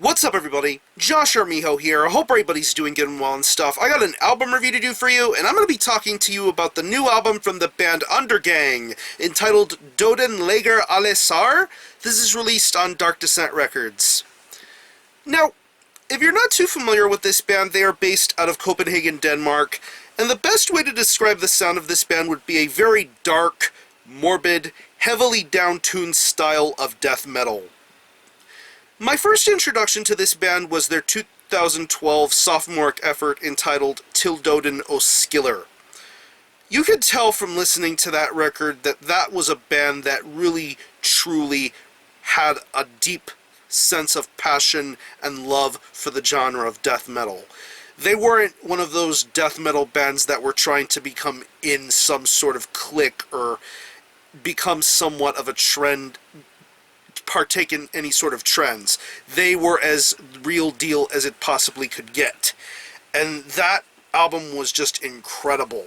What's up, everybody? Josh Armijo here. I hope everybody's doing good and well and stuff. I got an album review to do for you, and I'm going to be talking to you about the new album from the band Undergang, entitled Døden, læger, alle. This is released on Dark Descent Records. Now, if you're not too familiar with this band, they are based out of Copenhagen, Denmark, and the best way to describe the sound of this band would be a very dark, morbid, heavily down-tuned style of death metal. My first introduction to this band was their 2012 sophomoric effort entitled Til Døden og Skiller. You could tell from listening to that record that that was a band that really, truly had a deep sense of passion and love for the genre of death metal. They weren't one of those death metal bands that were trying to become in some sort of clique or become somewhat of a trend, partake in any sort of trends. They were as real deal as it possibly could get. And that album was just incredible.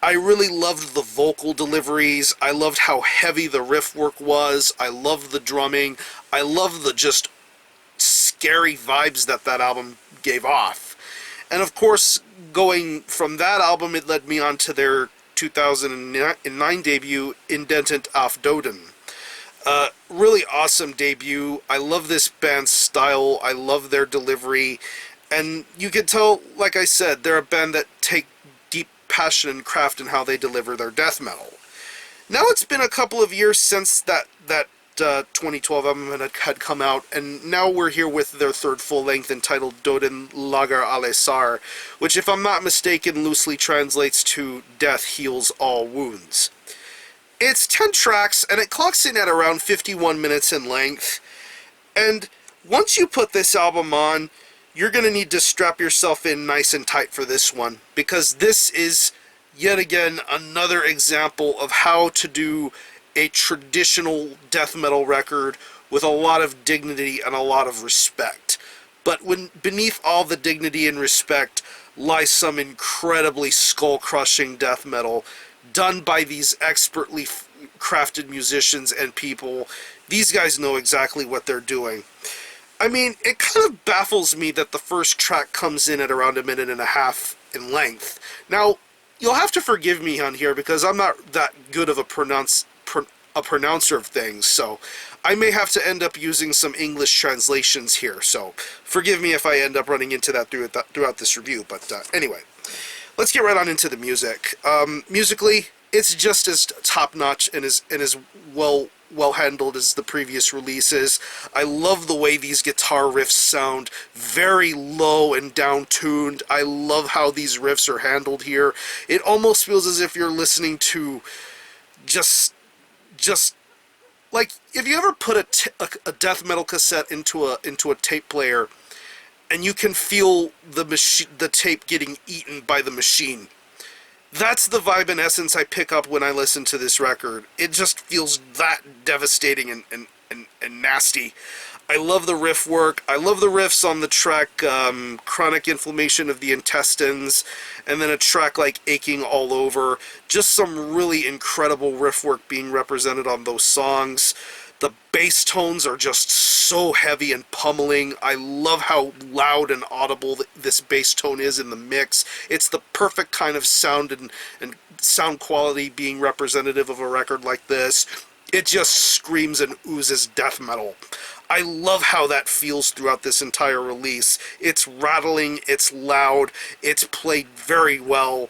I really loved the vocal deliveries. I loved how heavy the riff work was. I loved the drumming. I loved the just scary vibes that that album gave off. And of course, going from that album, it led me on to their 2009 debut, Indentet af Døden. Really awesome debut. I love this band's style. I love their delivery. And you can tell, like I said, they're a band that take deep passion and craft in how they deliver their death metal. Now it's been a couple of years since that 2012 album had come out, and now we're here with their third full-length entitled Døden, læger, alle, which, if I'm not mistaken, loosely translates to Death Heals All Wounds. It's 10 tracks, and it clocks in at around 51 minutes in length. And once you put this album on, you're going to need to strap yourself in nice and tight for this one, because this is, yet again, another example of how to do a traditional death metal record with a lot of dignity and a lot of respect. But when beneath all the dignity and respect lies some incredibly skull-crushing death metal done by these expertly crafted musicians and people. These guys know exactly what they're doing. I mean, it kind of baffles me that the first track comes in at around 1.5 minutes in length. Now, you'll have to forgive me on here because I'm not that good of a pronouncer of things, so I may have to end up using some English translations here, so forgive me if I end up running into that throughout this review. But anyway, let's get right on into the music. Musically, it's just as top-notch and as well handled as the previous releases. I love the way these guitar riffs sound, very low and down-tuned. I love how these riffs are handled here. It almost feels as if you're listening to just like if you ever put a death metal cassette into a tape player, and you can feel the tape getting eaten by the machine. That's the vibe and essence I pick up when I listen to this record. It just feels that devastating and nasty. I love the riff work. I love the riffs on the track Chronic Inflammation of the Intestines, and then a track like Aching All Over. Just some really incredible riff work being represented on those songs. The bass tones are just so heavy and pummeling. I love how loud and audible this bass tone is in the mix. It's the perfect kind of sound and sound quality being representative of a record like this. It just screams and oozes death metal. I love how that feels throughout this entire release. It's rattling, it's loud, it's played very well.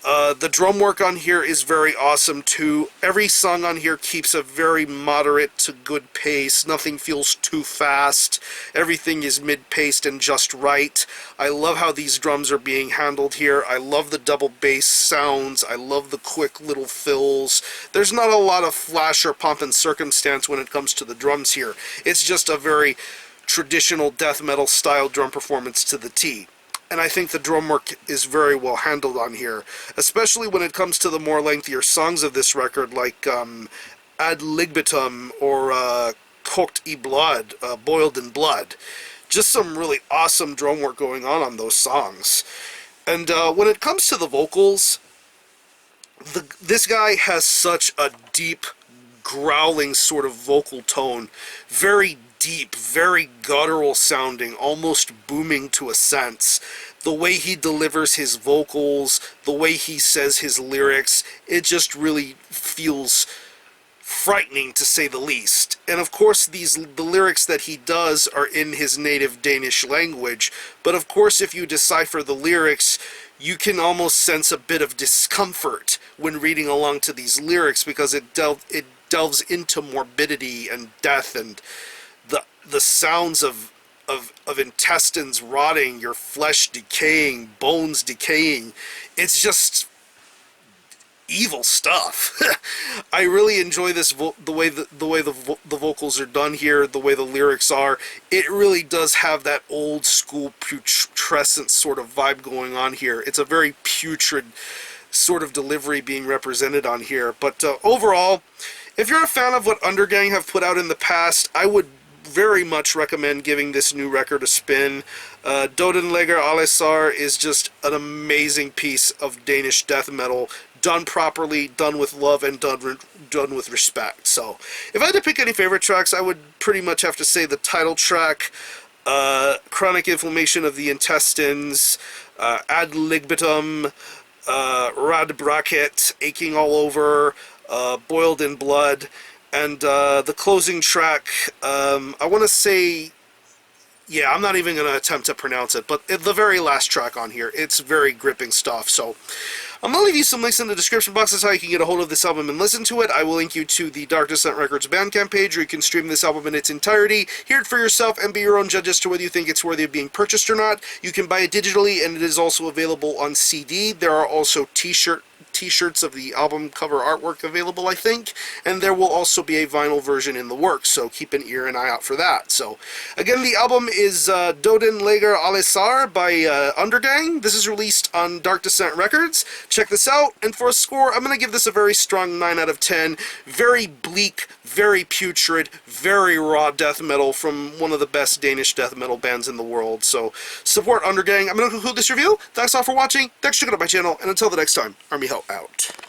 The drum work on here is very awesome too. Every song on here keeps a very moderate to good pace. Nothing feels too fast. Everything is mid-paced and just right. I love how these drums are being handled here. I love the double bass sounds. I love the quick little fills. There's not a lot of flash or pomp and circumstance when it comes to the drums here. It's just a very traditional death metal style drum performance to the T. And I think the drum work is very well handled on here, especially when it comes to the more lengthier songs of this record, like Ad Libitum or Kocht I Blood, Boiled in Blood. Just some really awesome drum work going on those songs. And when it comes to the vocals, this guy has such a deep, growling sort of vocal tone, very deep, very guttural sounding, almost booming to a sense. The way he delivers his vocals, the way he says his lyrics, it just really feels frightening, to say the least. And of course the lyrics that he does are in his native Danish language, but of course if you decipher the lyrics, you can almost sense a bit of discomfort when reading along to these lyrics, because it delves into morbidity and death and the sounds of intestines rotting, your flesh decaying, bones decaying. It's just evil stuff. I really enjoy this the way the vocals are done here, the way the lyrics are. It really does have that old school putrescent sort of vibe going on here. It's a very putrid sort of delivery being represented on here. But overall, if you're a fan of what Undergang have put out in the past, I would very much recommend giving this new record a spin. Døden, læger, alle is just an amazing piece of Danish death metal, done properly, done with love, and done with respect. So, if I had to pick any favorite tracks, I would pretty much have to say the title track, Chronic Inflammation of the Intestines, Ad Libitum, Rad Bracket, Aching All Over, Boiled in Blood, and the closing track, I want to say, yeah, I'm not even going to attempt to pronounce it, but the very last track on here, it's very gripping stuff. So I'm going to leave you some links in the description box. That's how you can get a hold of this album and listen to it. I will link you to the Dark Descent Records Bandcamp page, where you can stream this album in its entirety, hear it for yourself, and be your own judge as to whether you think it's worthy of being purchased or not. You can buy it digitally, and it is also available on CD. There are also t-shirts of the album cover artwork available, I think, and there will also be a vinyl version in the works, so keep an ear and eye out for that. So, again, the album is Døden, læger, alle by Undergang. This is released on Dark Descent Records. Check this out, and for a score, I'm going to give this a very strong 9 out of 10. Very bleak, very putrid, very raw death metal from one of the best Danish death metal bands in the world. So, support Undergang. I'm going to conclude this review. Thanks all for watching. Thanks for checking out my channel, and until the next time, Army Ho out.